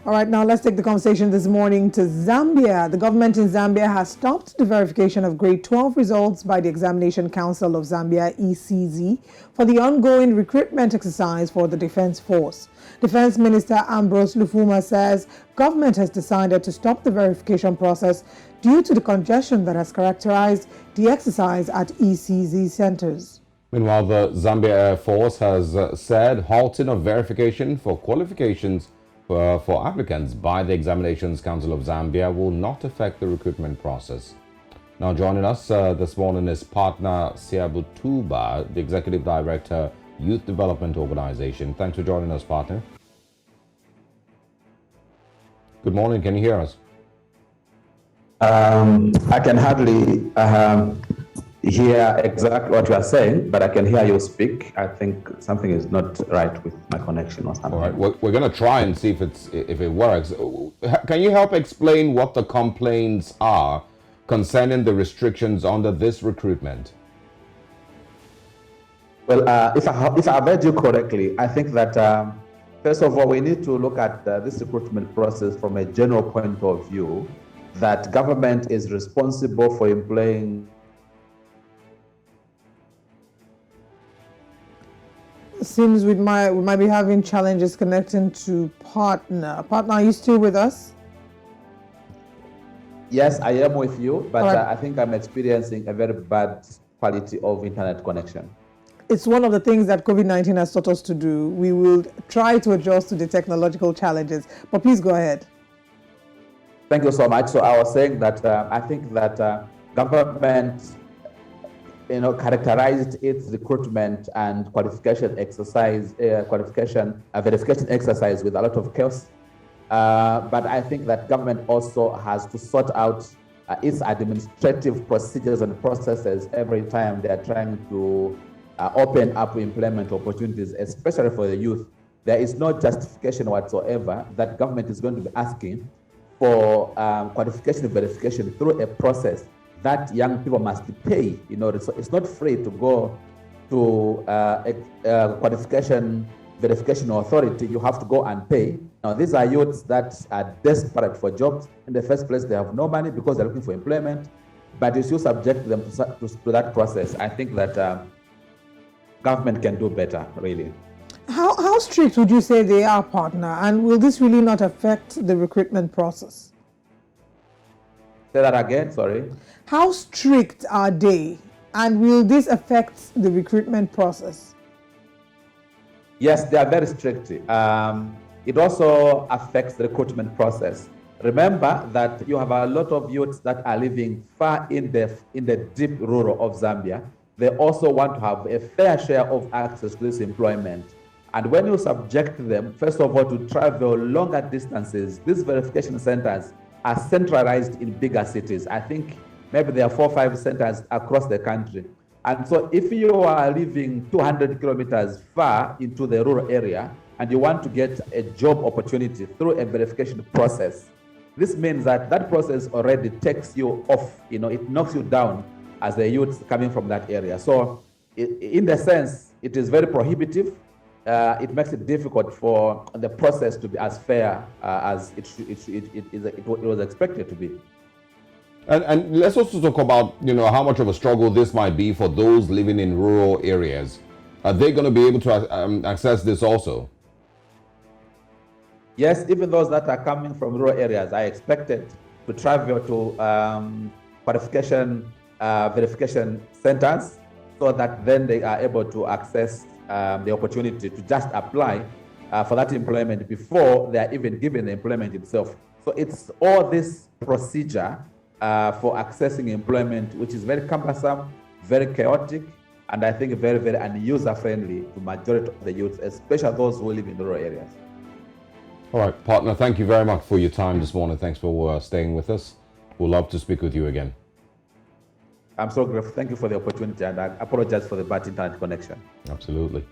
All right, now let's take the conversation this morning to Zambia. The government in Zambia has stopped the verification of grade 12 results by the Examination Council of Zambia, ECZ, for the ongoing recruitment exercise for the Defense Force. Defense Minister AMBROSE LUFUMA says government has decided to stop the verification process due to the congestion that has characterized the exercise at ECZ centers. Meanwhile, the Zambia Air Force has said halting of verification for qualifications for applicants by the Examinations Council of Zambia will not affect the recruitment process. Now joining us this morning is partner Siabutuba, the Executive Director, Youth Development Organization. Thanks for joining us, partner. Good morning, can you hear us? I can hardly hear exactly what you are saying, but I can hear you speak. I think something is not right with my connection or something. All right, we're going to try and see if it works. Can you help explain what the complaints are concerning the restrictions under this recruitment? Well, if I heard you correctly, I think that first of all, we need to look at this recruitment process from a general point of view, that government is responsible for employing. Seems we might be having challenges connecting to partner. Partner, are you still with us? Yes, I am with you, but right. I think I'm experiencing a very bad quality of internet connection. It's one of the things that COVID-19 has taught us to do. We will try to adjust to the technological challenges, but please go ahead. Thank you so much. So I was saying that I think that government, characterized its recruitment and qualification exercise, verification exercise with a lot of chaos. But I think that government also has to sort out its administrative procedures and processes every time they are trying to open up employment opportunities, especially for the youth. There is no justification whatsoever that government is going to be asking for qualification verification through a process that young people must pay. So it's not free to go to a qualification verification authority. You have to go and pay. Now, these are youths that are desperate for jobs. In the first place, they have no money because they're looking for employment, but you still subject them to that process. I think that government can do better, really. How strict would you say they are, partner? And will this really not affect the recruitment process? Say that again, sorry. How strict are they? And will this affect the recruitment process? Yes, they are very strict. It also affects the recruitment process. Remember that you have a lot of youths that are living far in the deep rural of Zambia. They also want to have a fair share of access to this employment. And when you subject them, first of all, to travel longer distances, these verification centers are centralized in bigger cities. I think maybe there are 4 or 5 centers across the country. And so if you are living 200 kilometers far into the rural area and you want to get a job opportunity through a verification process, this means that that process already takes you off, it knocks you down as a youth coming from that area. So in the sense, it is very prohibitive. It makes it difficult for the process to be as fair as it was expected to be. And let's also talk about, how much of a struggle this might be for those living in rural areas. Are they going to be able to access this also? Yes, even those that are coming from rural areas are expected to travel to qualification verification centers so that then they are able to access the opportunity to just apply for that employment before they are even given the employment itself. So it's all this procedure for accessing employment, which is very cumbersome, very chaotic, and I think very, very user-friendly to majority of the youth, especially those who live in rural areas. All right, partner, thank you very much for your time this morning. Thanks for staying with us. We'll love to speak with you again. I'm so grateful. Thank you for the opportunity, and I apologize for the bad internet connection. Absolutely.